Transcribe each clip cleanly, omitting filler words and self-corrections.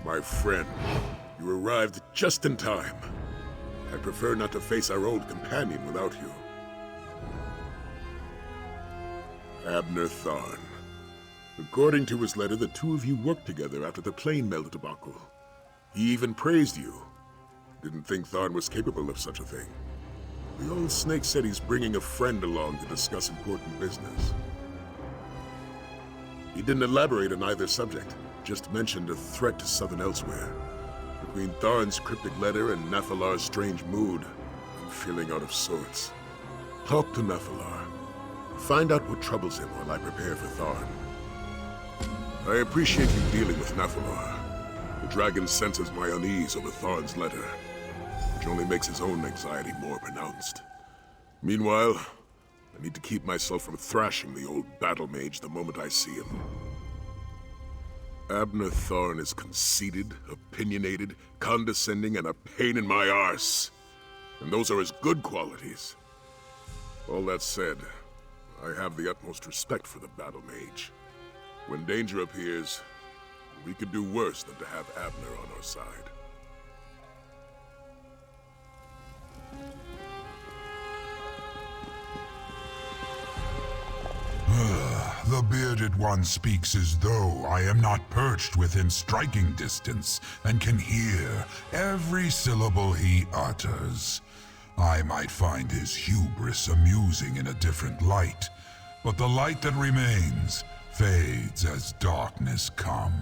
My friend, you arrived just in time. I prefer not to face our old companion without you. Abner Tharn. According to his letter, the two of you worked together after the plane melt debacle. He even praised you. Didn't think Tharn was capable of such a thing. The old snake said he's bringing a friend along to discuss important business. He didn't elaborate on either subject, just mentioned a threat to southern Elsweyr. Between Tharn's cryptic letter and Nathalar's strange mood, I'm feeling out of sorts. Talk to Nathalar. Find out what troubles him while I prepare for Tharn. I appreciate you dealing with Nathalar. The dragon senses my unease over Tharn's letter, which only makes his own anxiety more pronounced. Meanwhile, I need to keep myself from thrashing the old battle mage the moment I see him. Abner Tharn is conceited, opinionated, condescending, and a pain in my arse. And those are his good qualities. All that said, I have the utmost respect for the battle mage. When danger appears, we could do worse than to have Abner on our side. The bearded one speaks as though I am not perched within striking distance and can hear every syllable he utters. I might find his hubris amusing in a different light, but the light that remains fades as darkness comes.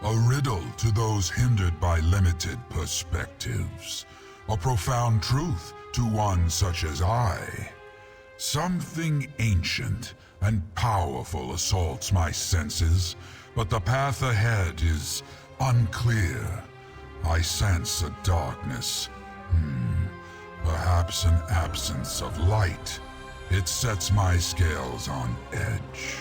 A riddle to those hindered by limited perspectives. A profound truth to one such as I. Something ancient and powerful assaults my senses, but the path ahead is unclear. I sense a darkness. Perhaps an absence of light. It sets my scales on edge.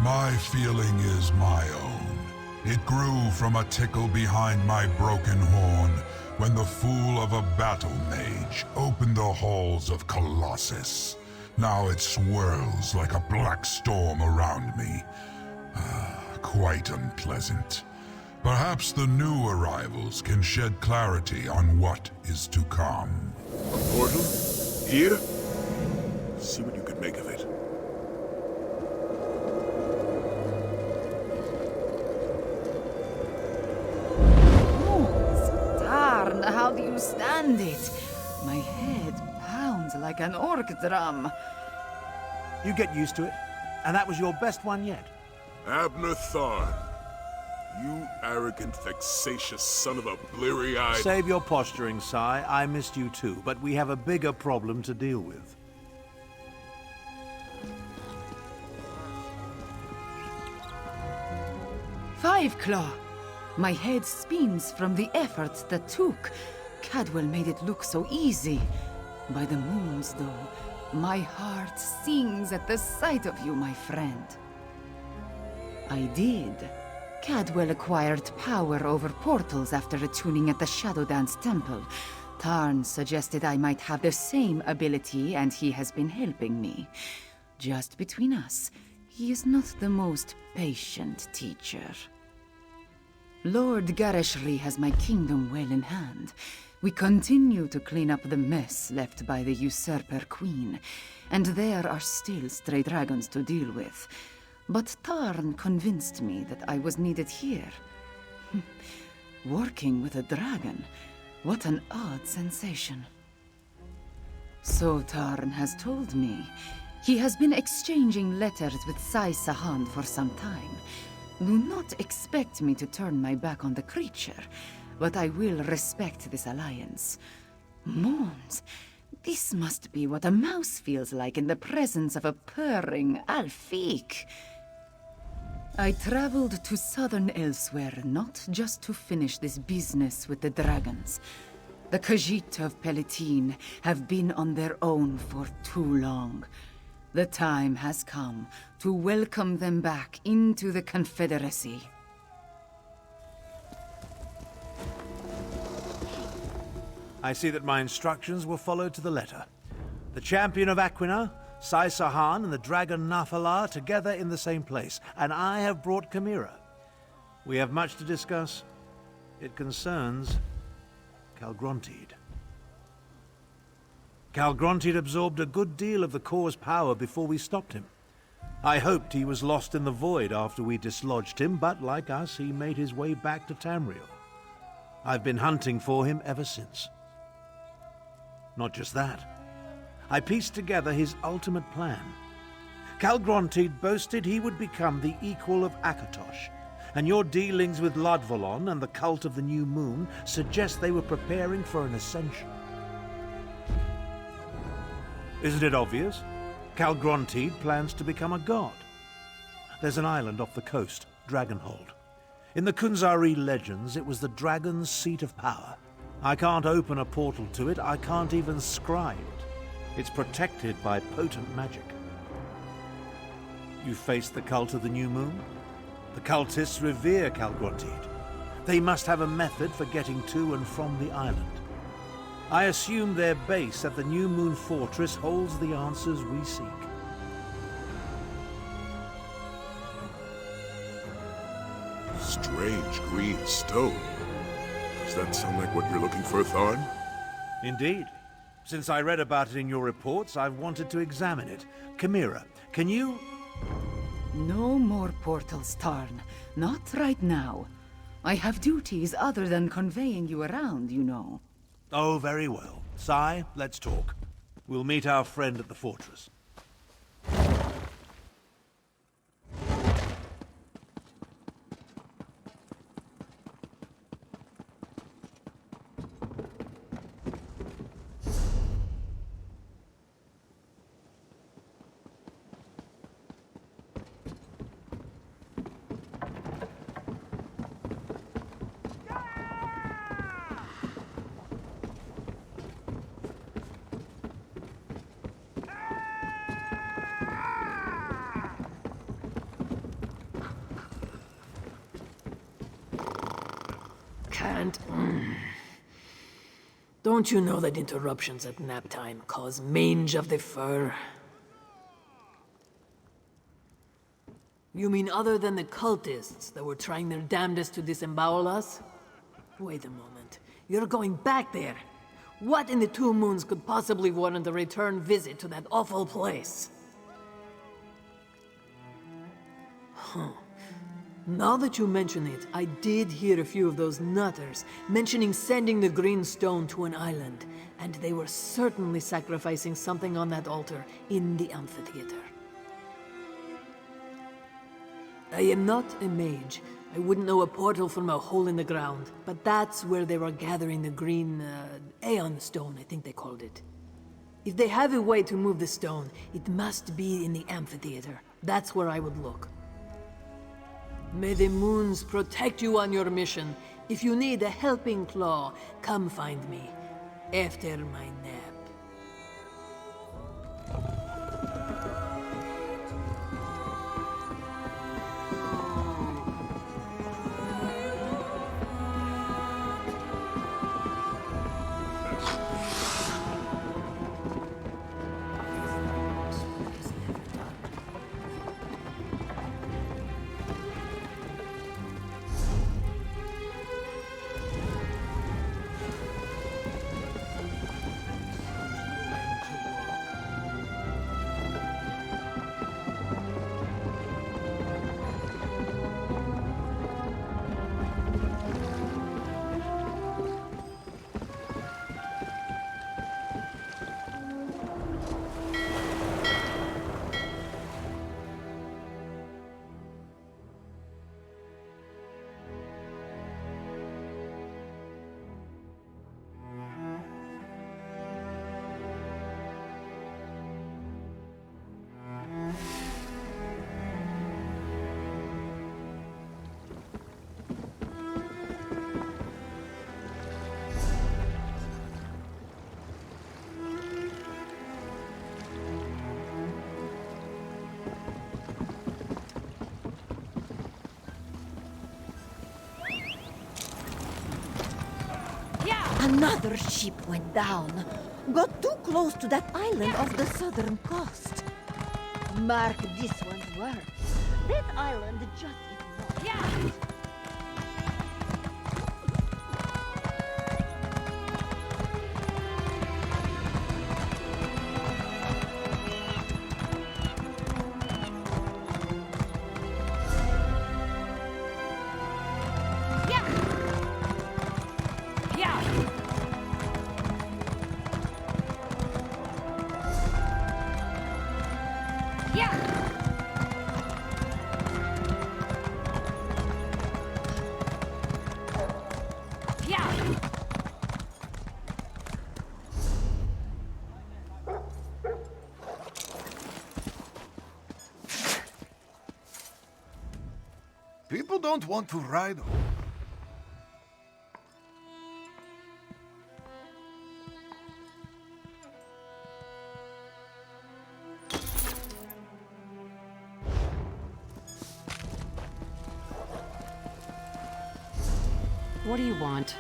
My feeling is my own. It grew from a tickle behind my broken horn when the fool of a battle mage opened the halls of Colossus. Now it swirls like a black storm around me. Quite unpleasant. Perhaps the new arrivals can shed clarity on what is to come. A portal? Here? See what you can make of it. How do you stand it? My head pounds like an orc drum. You get used to it, and that was your best one yet. Abner Tharn. You arrogant, vexatious son of a bleary-eyed... Save your posturing, Sai. I missed you too, but we have a bigger problem to deal with. Five Claw. My head spins from the efforts that took. Cadwell made it look so easy. By the moons, though, my heart sings at the sight of you, my friend. I did. Cadwell acquired power over portals after attuning at the Shadow Dance Temple. Tarn suggested I might have the same ability, and he has been helping me. Just between us, he is not the most patient teacher. Lord Gareshri has my kingdom well in hand. We continue to clean up the mess left by the usurper queen, and there are still stray dragons to deal with. But Tarn convinced me that I was needed here. Working with a dragon, what an odd sensation. So Tarn has told me. He has been exchanging letters with Sai Sahan for some time. Do not expect me to turn my back on the creature, but I will respect this alliance. Mons, this must be what a mouse feels like in the presence of a purring Alfiq. I traveled to southern Elsweyr not just to finish this business with the dragons. The Khajiit of Palatine have been on their own for too long. The time has come to welcome them back into the Confederacy. I see that my instructions were followed to the letter. The champion of Aquina, Sai Sahan and the dragon Nathalar together in the same place, and I have brought Chimera. We have much to discuss. It concerns Calgrontiid. Calgrontiid absorbed a good deal of the core's power before we stopped him. I hoped he was lost in the void after we dislodged him, but like us, he made his way back to Tamriel. I've been hunting for him ever since. Not just that. I pieced together his ultimate plan. Calgrontiid boasted he would become the equal of Akatosh, and your dealings with Ladvolon and the cult of the New Moon suggest they were preparing for an ascension. Isn't it obvious? Calgrontiid plans to become a god. There's an island off the coast, Dragonhold. In the Kunzari legends, it was the dragon's seat of power. I can't open a portal to it, I can't even scry it. It's protected by potent magic. You faced the cult of the New Moon? The cultists revere Calgrontiid. They must have a method for getting to and from the island. I assume their base at the New Moon Fortress holds the answers we seek. Strange green stone. Does that sound like what you're looking for, Tharn? Indeed. Since I read about it in your reports, I've wanted to examine it. Chimera, can you... No more portals, Tarn. Not right now. I have duties other than conveying you around, you know. Oh, very well. Sai, let's talk. We'll meet our friend at the fortress. Can't. Don't you know that interruptions at nap time cause mange of the fur? You mean other than the cultists that were trying their damnedest to disembowel us? Wait a moment. You're going back there. What in the Two Moons could possibly warrant a return visit to that awful place? Huh. Now that you mention it, I did hear a few of those nutters mentioning sending the green stone to an island, and they were certainly sacrificing something on that altar in the amphitheater. I am not a mage. I wouldn't know a portal from a hole in the ground, but that's where they were gathering the green, Aeon stone, I think they called it. If they have a way to move the stone, it must be in the amphitheater. That's where I would look. May the moons protect you on your mission. If you need a helping claw, come find me after my nap. Another ship went down. Got too close to that island off the southern coast. Mark this one's words. That island just is not. Yeah. People don't want to ride. What do you want?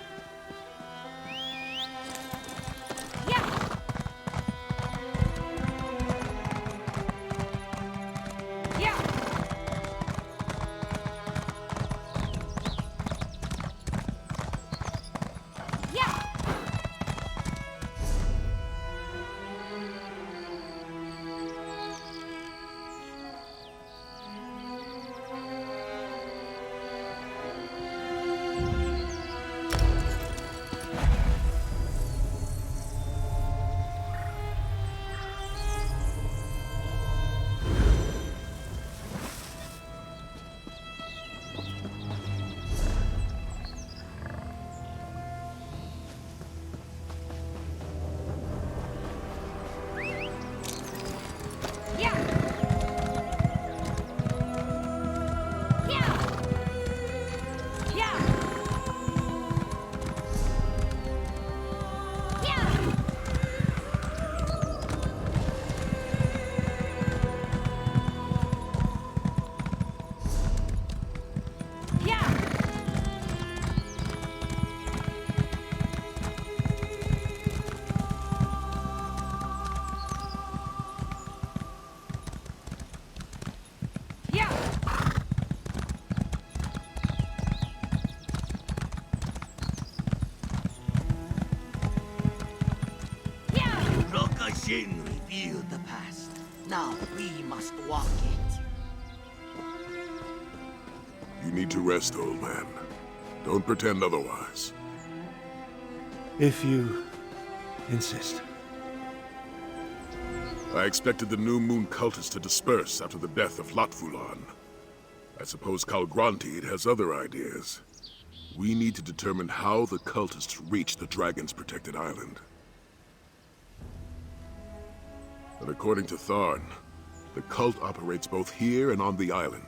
Sin revealed the past. Now we must walk it. You need to rest, old man. Don't pretend otherwise. If you insist. I expected the New Moon cultists to disperse after the death of Latvulan. I suppose Kalgrantid has other ideas. We need to determine how the cultists reached the Dragon's protected island. But according to Tharn, the cult operates both here and on the island.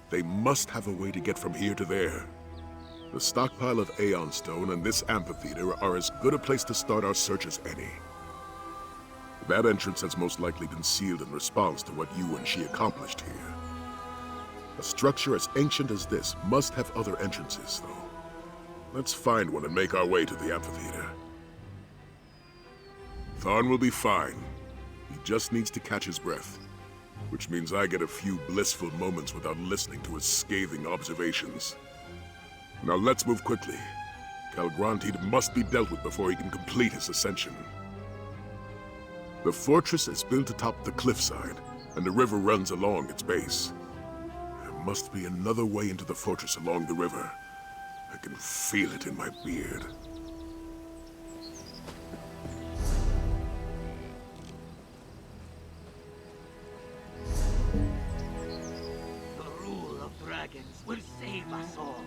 They must have a way to get from here to there. The stockpile of Aeon Stone and this amphitheater are as good a place to start our search as any. That entrance has most likely been sealed in response to what you and she accomplished here. A structure as ancient as this must have other entrances, though. Let's find one and make our way to the amphitheater. Tharn will be fine. He just needs to catch his breath, which means I get a few blissful moments without listening to his scathing observations. Now let's move quickly. Kalgrantid must be dealt with before he can complete his ascension. The fortress is built atop the cliffside, and the river runs along its base. There must be another way into the fortress along the river. I can feel it in my beard. The rule of dragons will save us all.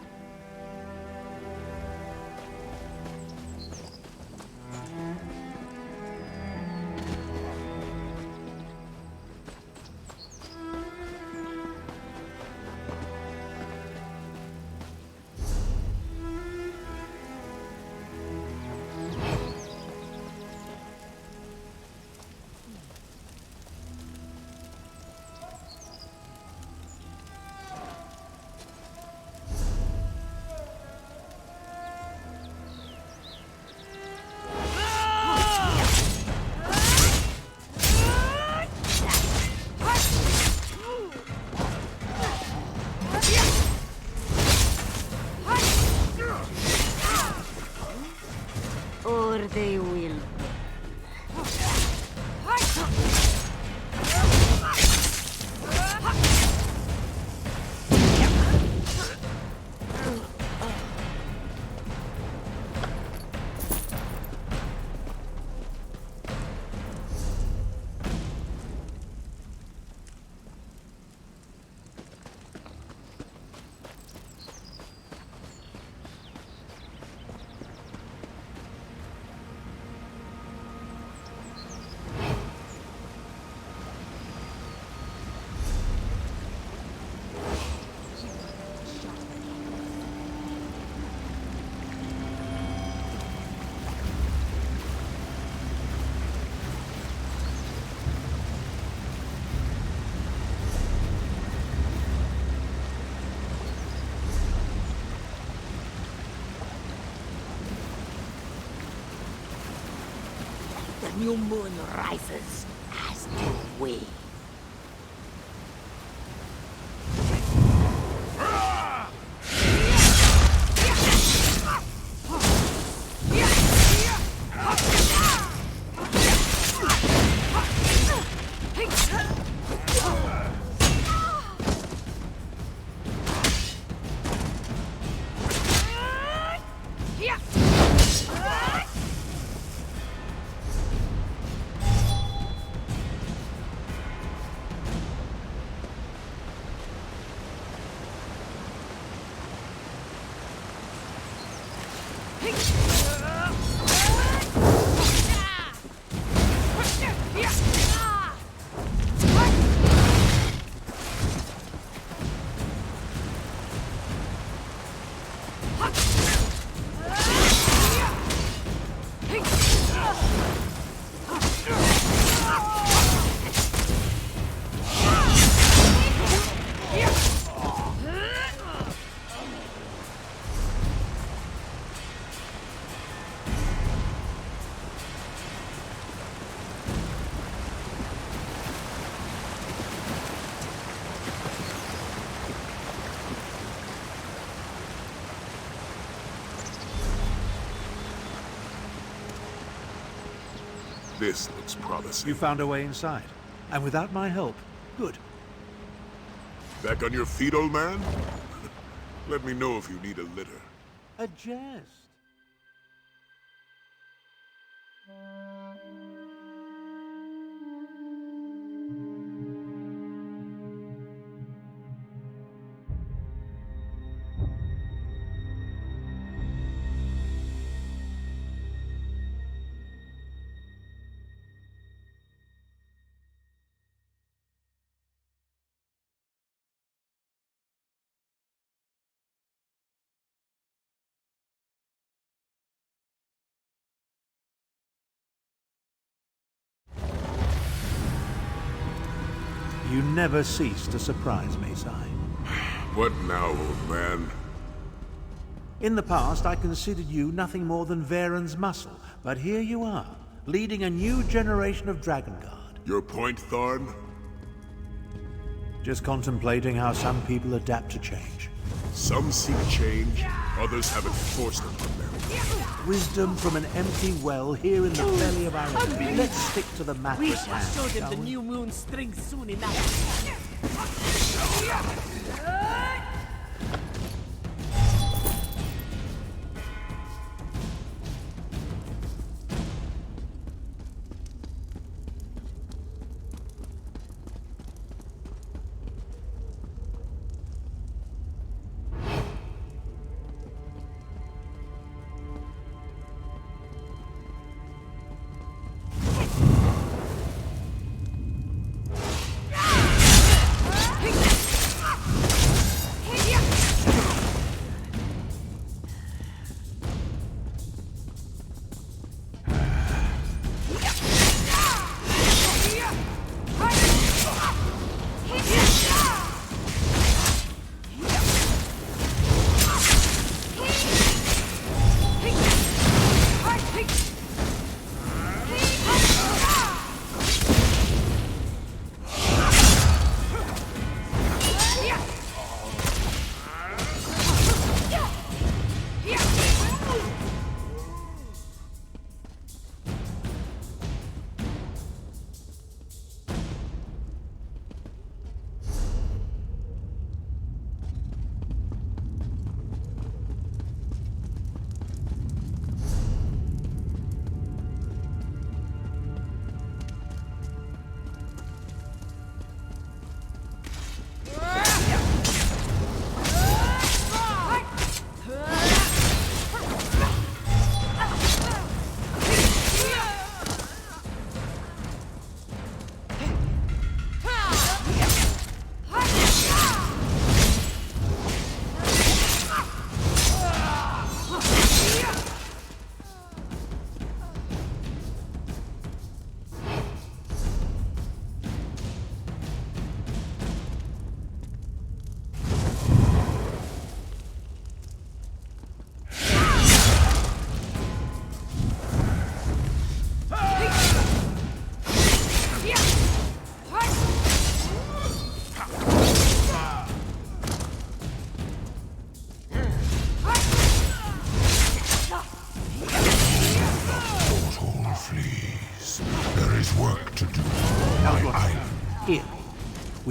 They will. The new moon rises, as do we. This looks promising. You found a way inside. And without my help, good. Back on your feet, old man? Let me know if you need a litter. A jest. You never cease to surprise me, Si. What now, old man? In the past, I considered you nothing more than Varen's muscle, but here you are, leading a new generation of Dragon Guard. Your point, Tharn? Just contemplating how some people adapt to change. Some seek change, others have it forced upon them. Wisdom from an empty well here in the belly of our enemy. Let's stick to the matter We at shall hand, show them shall the we? new moon strings soon enough.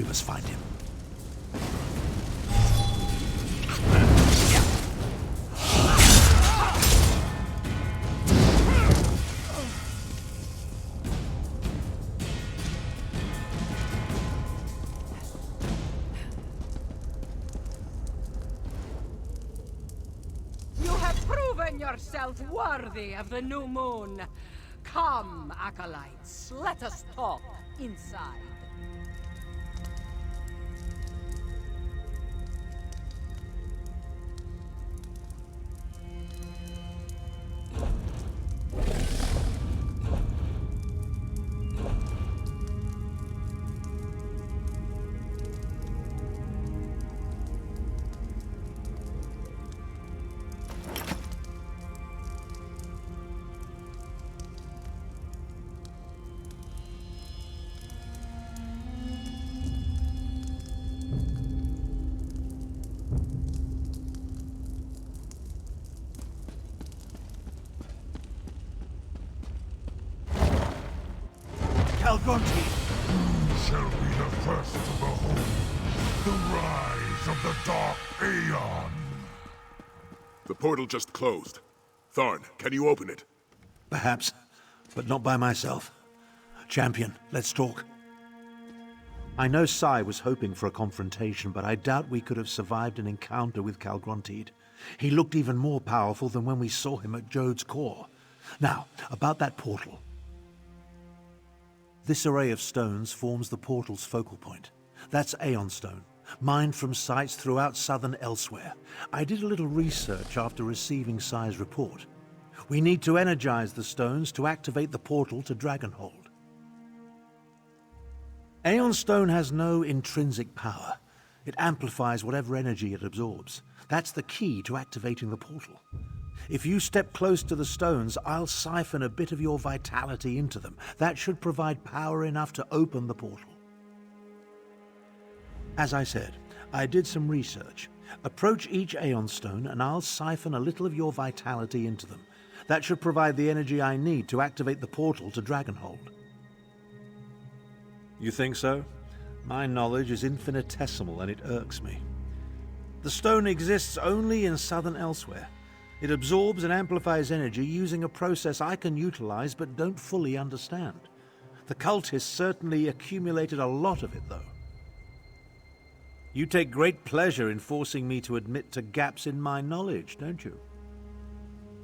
We must find him. You have proven yourself worthy of the new moon. Come, acolytes, let us talk inside. Calgronti! Who shall be the first to behold the rise of the Dark Aeon? The portal just closed. Tharn, can you open it? Perhaps, but not by myself. Champion, let's talk. I know Sai was hoping for a confrontation, but I doubt we could have survived an encounter with Calgronti. He looked even more powerful than when we saw him at Jode's core. Now, about that portal. This array of stones forms the portal's focal point. That's Aeon-Stone, mined from sites throughout southern Elsweyr. I did a little research after receiving Sai's report. We need to energize the stones to activate the portal to Dragonhold. Aeon-Stone has no intrinsic power. It amplifies whatever energy it absorbs. That's the key to activating the portal. If you step close to the stones, I'll siphon a bit of your vitality into them. That should provide power enough to open the portal. As I said, I did some research. Approach each Aeon-Stone and I'll siphon a little of your vitality into them. That should provide the energy I need to activate the portal to Dragonhold. You think so? My knowledge is infinitesimal and it irks me. The stone exists only in southern Elsweyr. It absorbs and amplifies energy using a process I can utilize but don't fully understand. The cultists certainly accumulated a lot of it, though. You take great pleasure in forcing me to admit to gaps in my knowledge, don't you?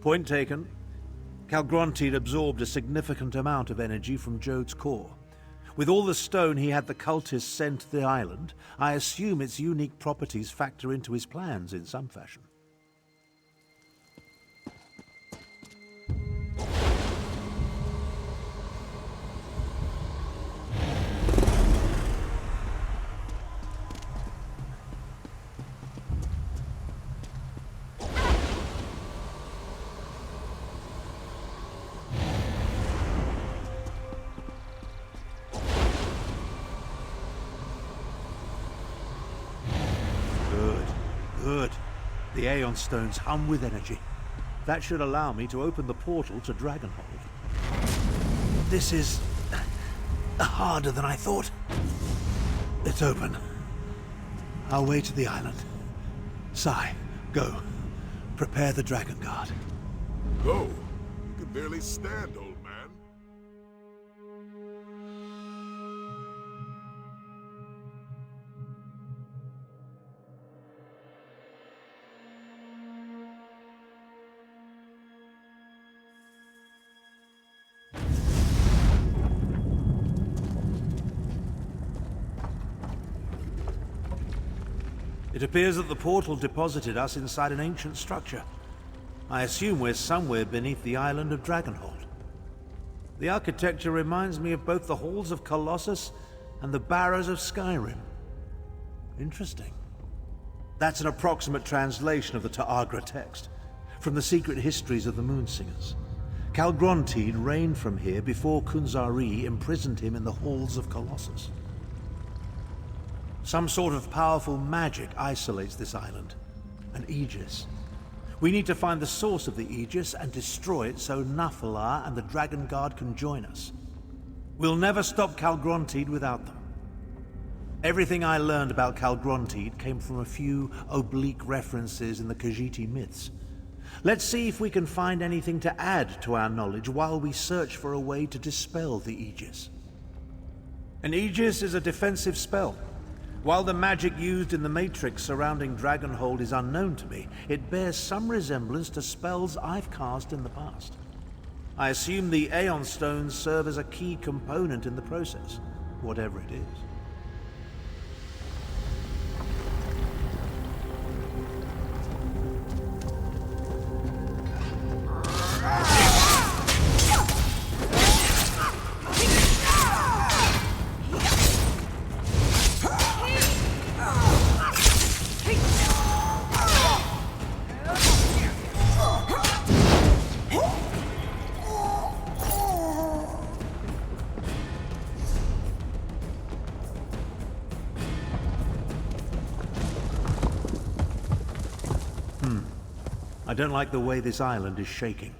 Point taken. Calgronti absorbed a significant amount of energy from Jode's core. With all the stone he had the cultists send to the island, I assume its unique properties factor into his plans in some fashion. Good. The Aeon Stones hum with energy. That should allow me to open the portal to Dragonhold. This is harder than I thought. It's open. I'll wait to the island. Sai, go. Prepare the Dragon Guard. Go? You can barely stand, old man. It appears that the portal deposited us inside an ancient structure. I assume we're somewhere beneath the island of Dragonhold. The architecture reminds me of both the halls of Colossus and the barrows of Skyrim. Interesting. That's an approximate translation of the Ta'agra text, from the secret histories of the Moonsingers. Calgronti reigned from here before Kunzari imprisoned him in the halls of Colossus. Some sort of powerful magic isolates this island, an Aegis. We need to find the source of the Aegis and destroy it so Nathalar and the Dragon Guard can join us. We'll never stop Calgronti without them. Everything I learned about Calgrontiid came from a few oblique references in the Khajiit myths. Let's see if we can find anything to add to our knowledge while we search for a way to dispel the Aegis. An Aegis is a defensive spell. While the magic used in the Matrix surrounding Dragonhold is unknown to me, it bears some resemblance to spells I've cast in the past. I assume the Aeon Stones serve as a key component in the process, whatever it is. I don't like the way this island is shaking.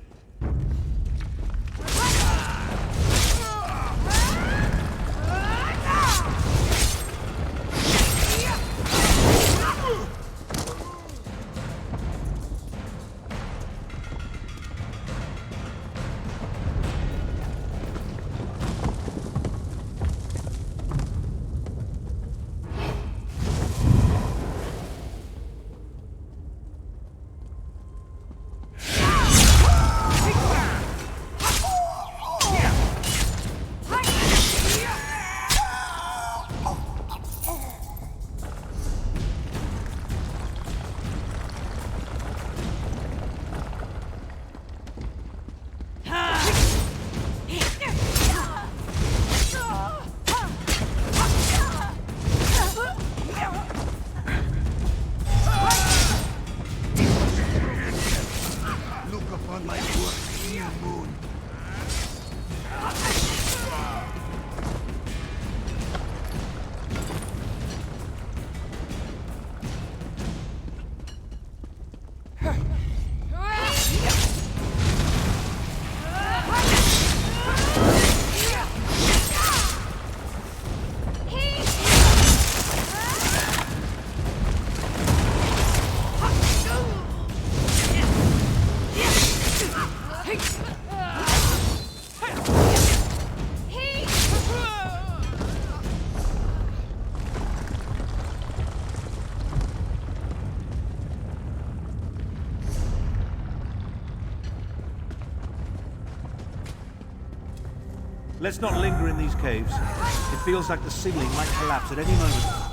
Let's not linger in these caves. It feels like the ceiling might collapse at any moment.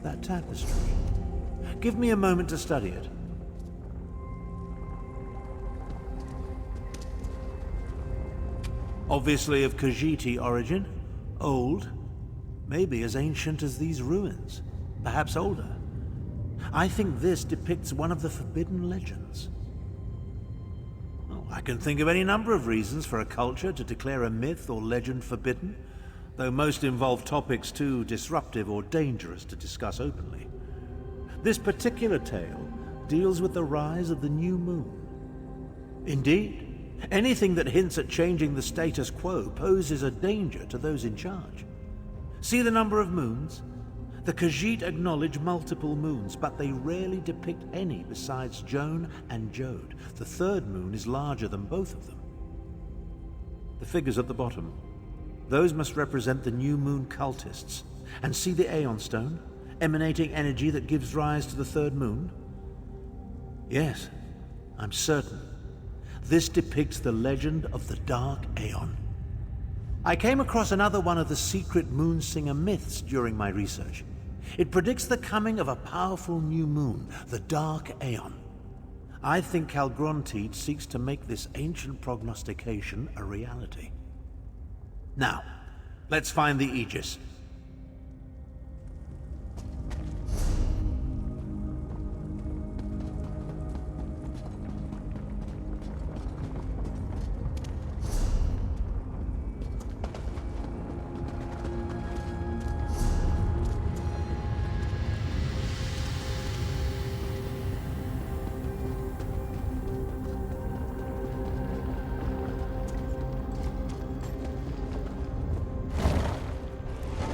that tapestry. Give me a moment to study it. Obviously of Khajiiti origin, old, maybe as ancient as these ruins, perhaps older. I think this depicts one of the forbidden legends. Oh, I can think of any number of reasons for a culture to declare a myth or legend forbidden, though most involve topics too disruptive or dangerous to discuss openly. This particular tale deals with the rise of the new moon. Indeed, anything that hints at changing the status quo poses a danger to those in charge. See the number of moons? The Khajiit acknowledge multiple moons, but they rarely depict any besides Joan and Jode. The third moon is larger than both of them. The figures at the bottom, those must represent the new moon cultists. And see the Aeon Stone, emanating energy that gives rise to the third moon? Yes, I'm certain. This depicts the legend of the Dark Aeon. I came across another one of the secret Moonsinger myths during my research. It predicts the coming of a powerful new moon, the Dark Aeon. I think Calgrontiid seeks to make this ancient prognostication a reality. Now, let's find the Aegis.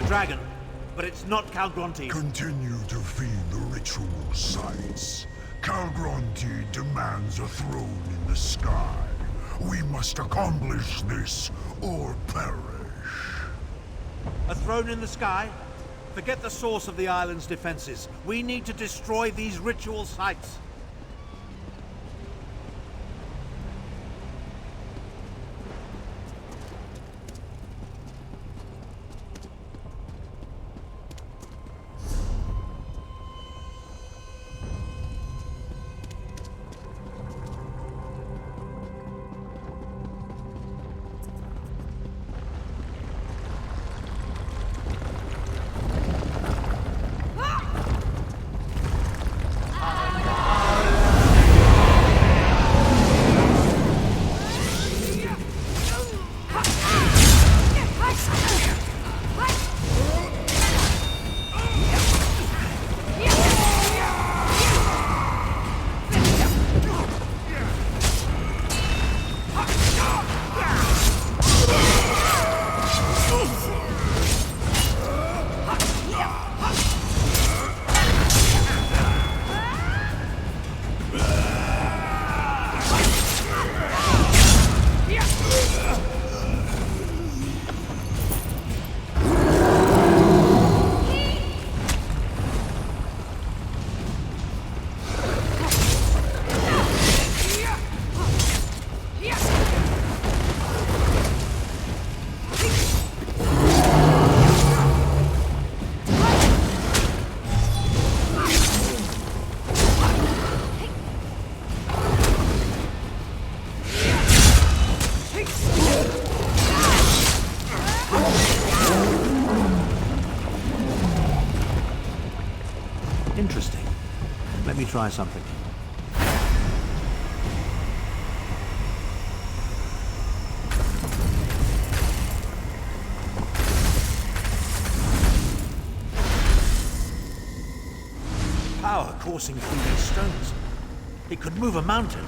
Dragon, but it's not Calgrontiid. Continue to feed the ritual sites. Calgrontiid demands a throne in the sky. We must accomplish this or perish. A throne in the sky? Forget the source of the island's defenses. We need to destroy these ritual sites. Interesting. Let me try something. Power coursing through these stones. It could move a mountain.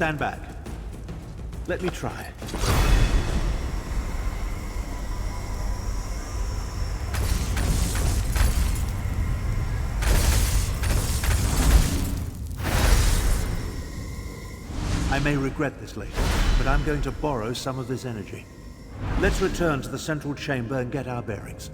Stand back. Let me try. I may regret this later, but I'm going to borrow some of this energy. Let's return to the central chamber and get our bearings.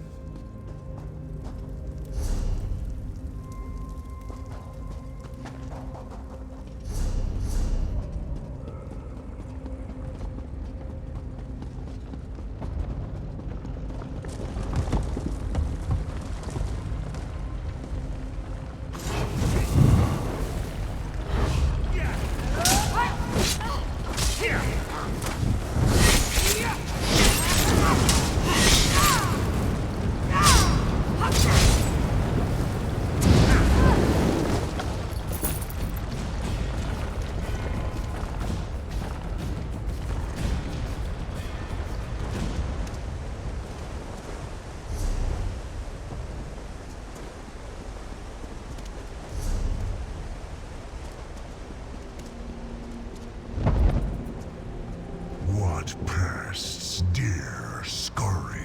What pests dare scurry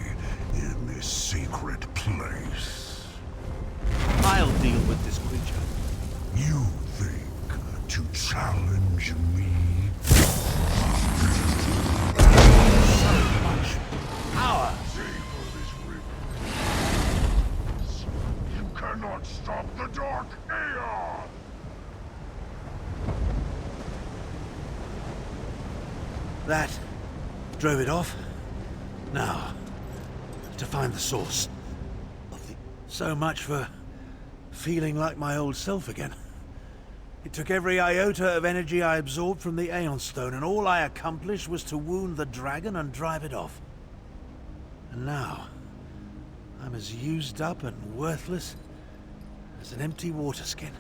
in this sacred place? I'll deal with this creature. You think to challenge me? So much power! You cannot stop the Dark Aeon! That drove it off. Now, to find the source of the... So much for feeling like my old self again. It took every iota of energy I absorbed from the Aeon Stone, and all I accomplished was to wound the dragon and drive it off. And now, I'm as used up and worthless as an empty water skin.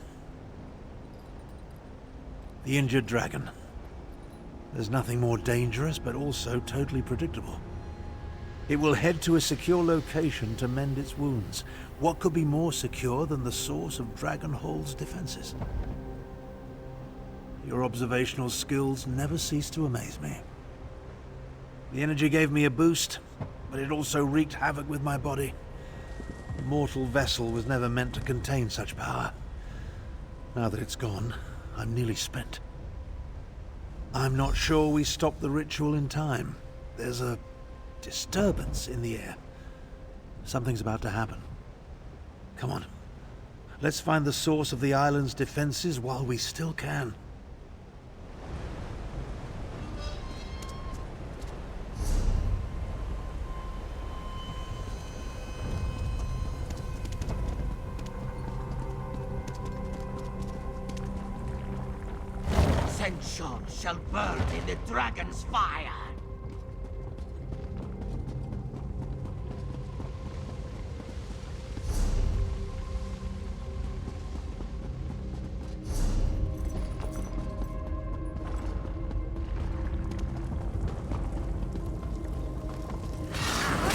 The injured dragon. There's nothing more dangerous, but also totally predictable. It will head to a secure location to mend its wounds. What could be more secure than the source of Dragonhold's defenses? Your observational skills never cease to amaze me. The energy gave me a boost, but it also wreaked havoc with my body. The mortal vessel was never meant to contain such power. Now that it's gone, I'm nearly spent. I'm not sure we stopped the ritual in time. There's a disturbance in the air. Something's about to happen. Come on. Let's find the source of the island's defenses while we still can. Ascension shall burn in the dragon's fire.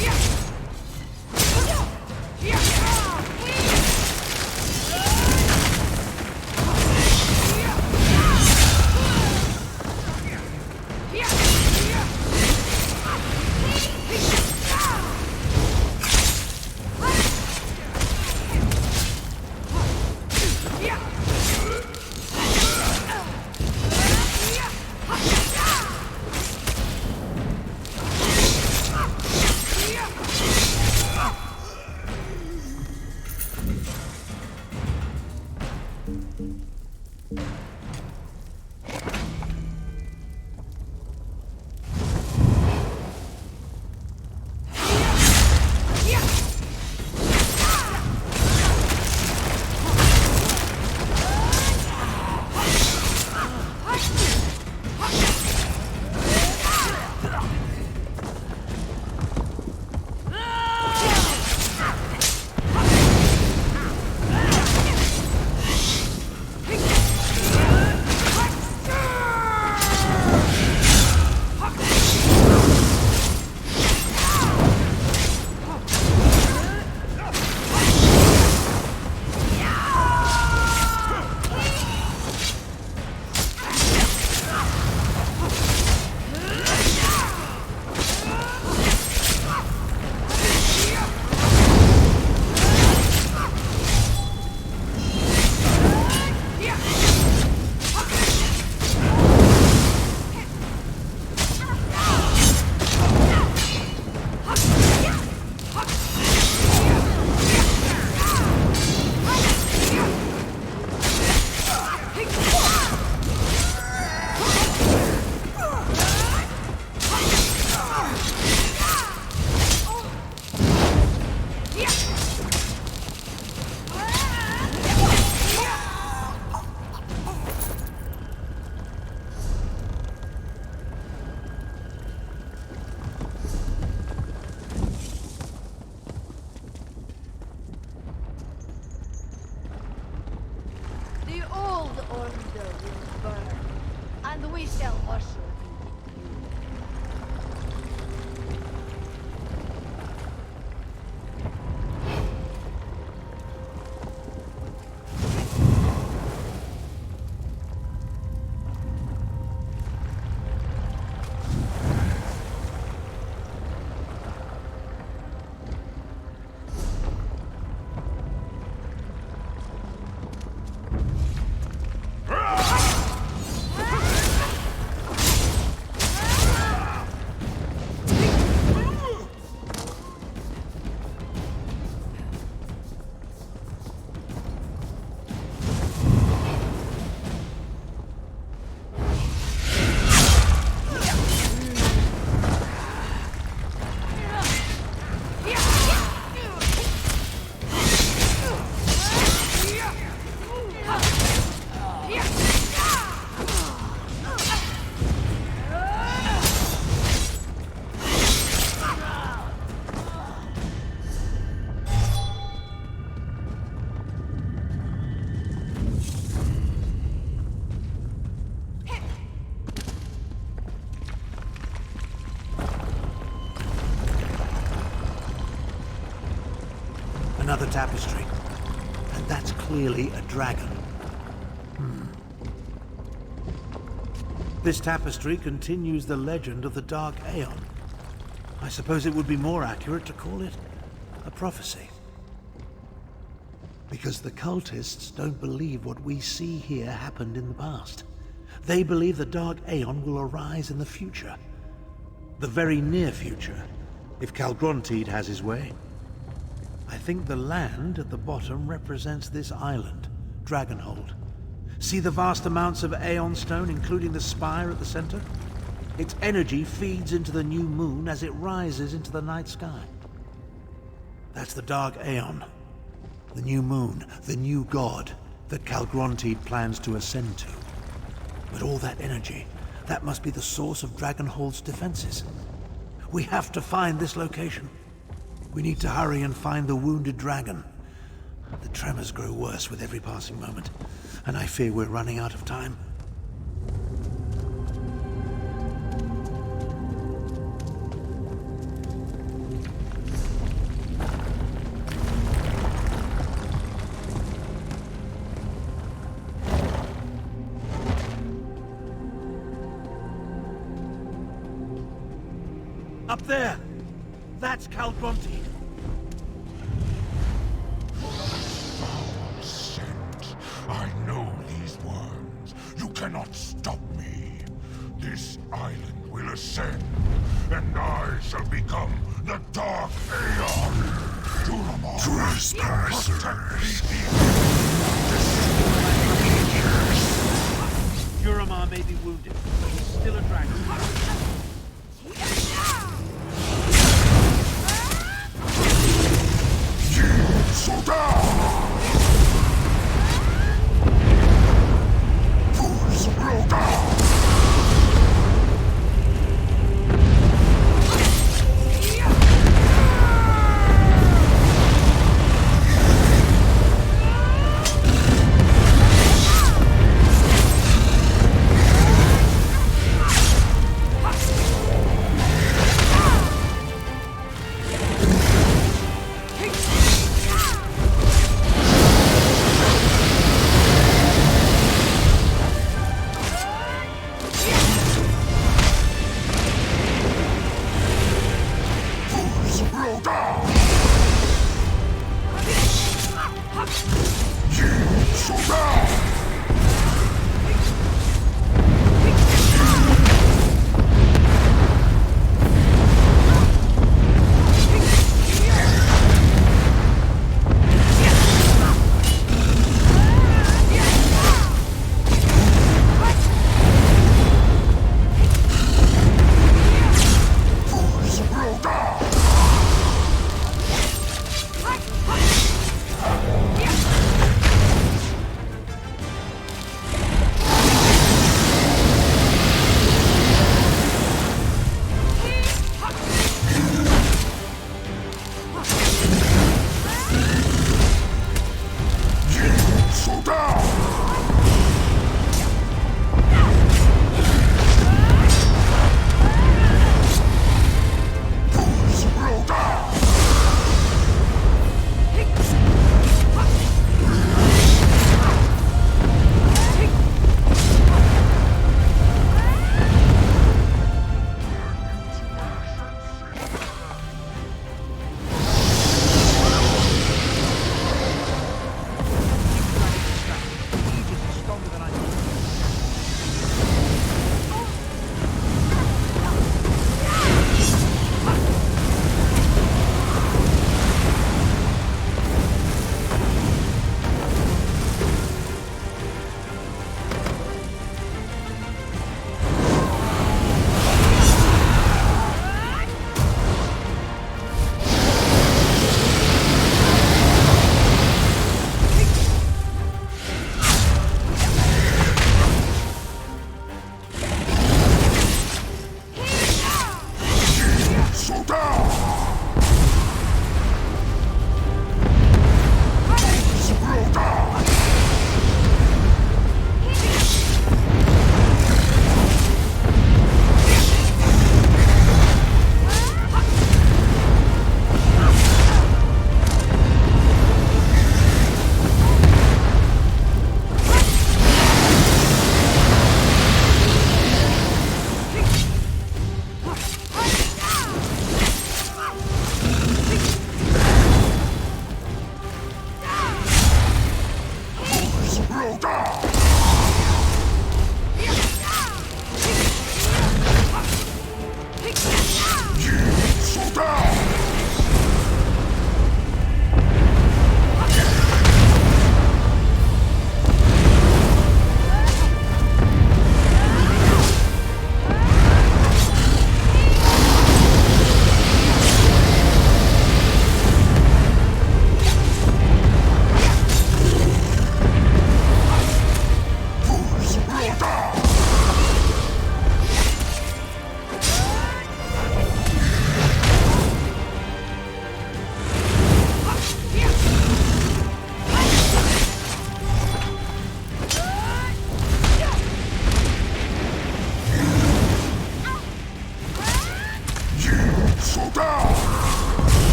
Yeah! shall usher thee. Another tapestry. And that's clearly a dragon. This tapestry continues the legend of the Dark Aeon. I suppose it would be more accurate to call it a prophecy. Because the cultists don't believe what we see here happened in the past. They believe the Dark Aeon will arise in the future. The very near future, if Calgrontiid has his way. I think the land at the bottom represents this island, Dragonhold. See the vast amounts of Aeon stone, including the spire at the center? Its energy feeds into the new moon as it rises into the night sky. That's the Dark Aeon. The new moon, the new god that Calgrontiid plans to ascend to. But all that energy, that must be the source of Dragonhold's defenses. We have to find this location. We need to hurry and find the wounded dragon. The tremors grow worse with every passing moment, and I fear we're running out of time. Up there! That's Calgrontiid. Scent. I know these worms. You cannot stop me. This island will ascend, and I shall become the Dark Aeon. Trespassers. Juramar may be wounded, but he's still a dragon. So down! Fools, blow down!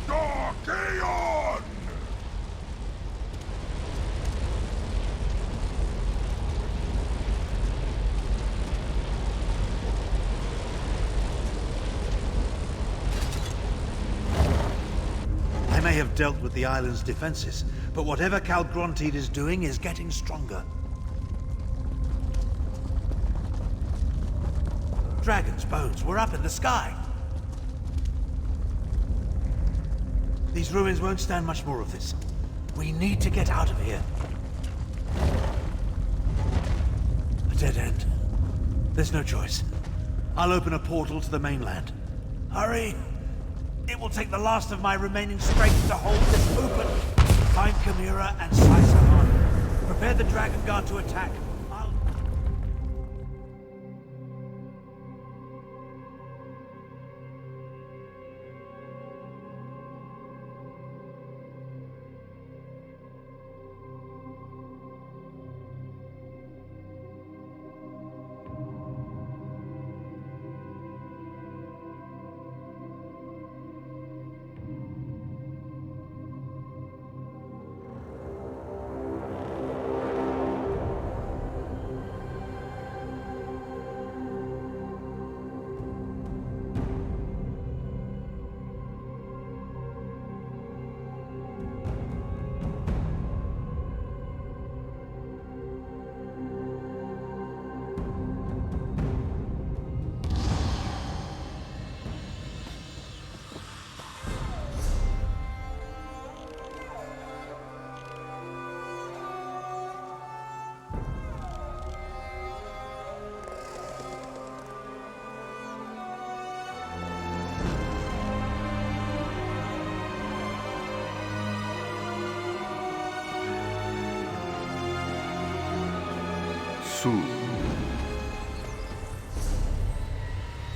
Dark Aeon! I may have dealt with the island's defenses, but whatever Calgrontiid is doing is getting stronger. Dragon's bones were up in the sky. These ruins won't stand much more of this. We need to get out of here. A dead end. There's no choice. I'll open a portal to the mainland. Hurry! It will take the last of my remaining strength to hold this open. Find Chimera and Saisahan. Prepare the Dragon Guard to attack.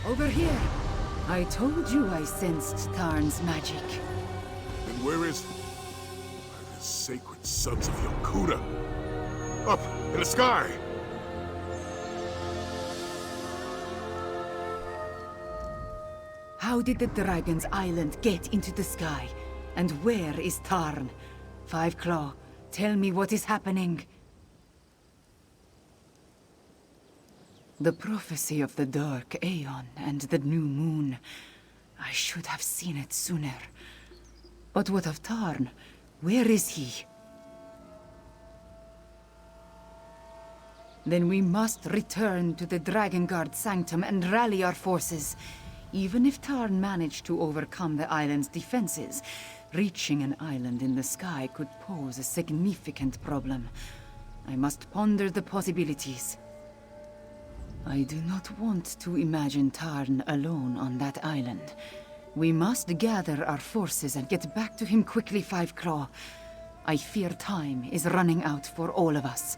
Over here. I told you I sensed Tarn's magic. Then where is the sacred sons of Yokuda? Up in the sky! How did the Dragon's Island get into the sky? And where is Tarn? Five Claw, tell me what is happening. The prophecy of the Dark Aeon and the new moon. I should have seen it sooner. But what of Tarn? Where is he? Then we must return to the Dragon Guard Sanctum and rally our forces. Even if Tarn managed to overcome the island's defenses, reaching an island in the sky could pose a significant problem. I must ponder the possibilities. I do not want to imagine Tarn alone on that island. We must gather our forces and get back to him quickly, Five Claw. I fear time is running out for all of us.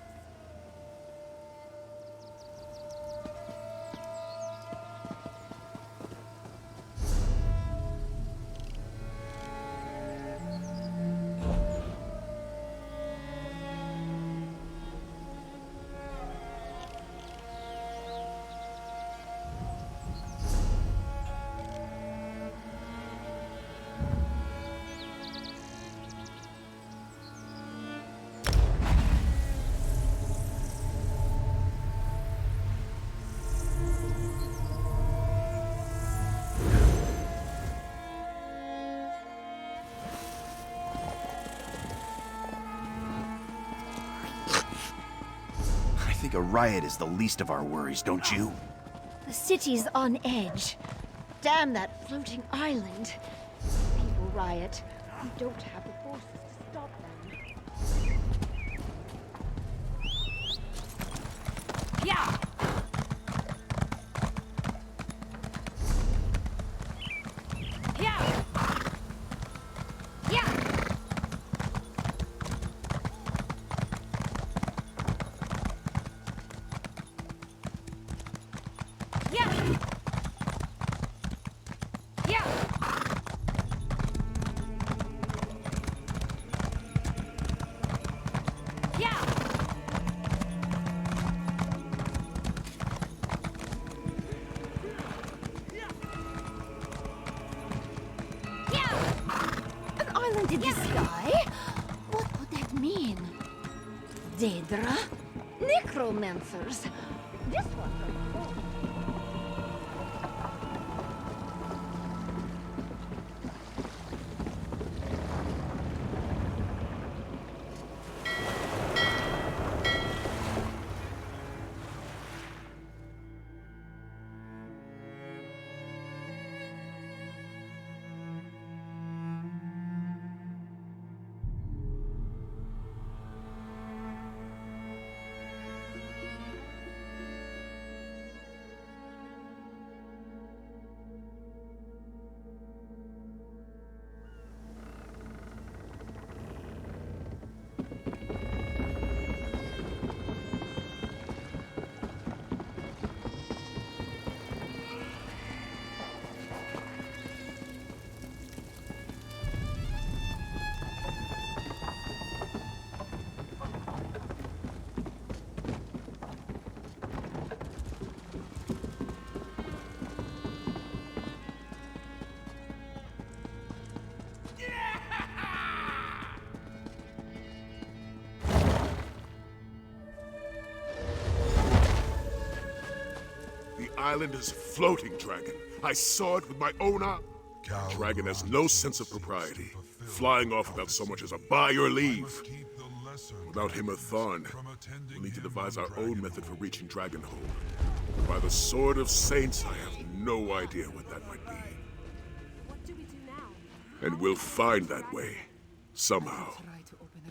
I think a riot is the least of our worries, don't you? The city's on edge. Damn that floating island. People riot. We don't have the forces to stop them. Yeah! Yeah! Yeah! Daedra? Necromancers. This one from home. Island is floating, Dragon. I saw it with my own eye. Dragon has no sense of propriety, flying off without so much as a by or leave. Without him or Tharn, we'll need to devise our own method for reaching Dragonhold. By the Sword of Saints, I have no idea what that might be. What do we do now? And we'll find that way, somehow.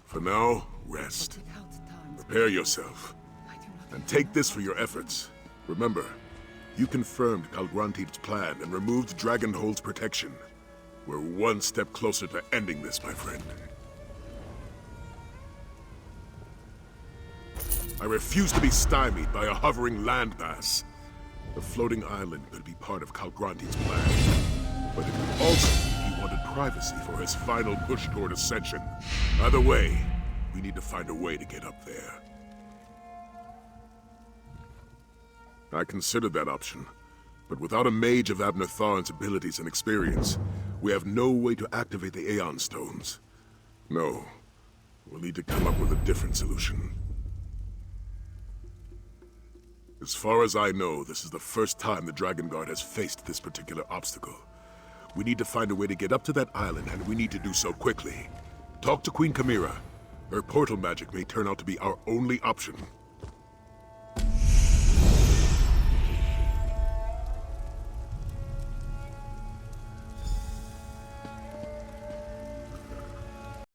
For now, rest. Prepare yourself. And take this for your efforts. Remember, you confirmed Kalgrantid's plan and removed Dragonhold's protection. We're one step closer to ending this, my friend. I refuse to be stymied by a hovering landmass. The floating island could be part of Kalgrantid's plan, but it could also mean he wanted privacy for his final push toward ascension. Either way, we need to find a way to get up there. I considered that option, but without a mage of Abner Tharn's abilities and experience, we have no way to activate the Aeon Stones. No, we'll need to come up with a different solution. As far as I know, this is the first time the Dragon Guard has faced this particular obstacle. We need to find a way to get up to that island, and we need to do so quickly. Talk to Queen Chimera. Her portal magic may turn out to be our only option.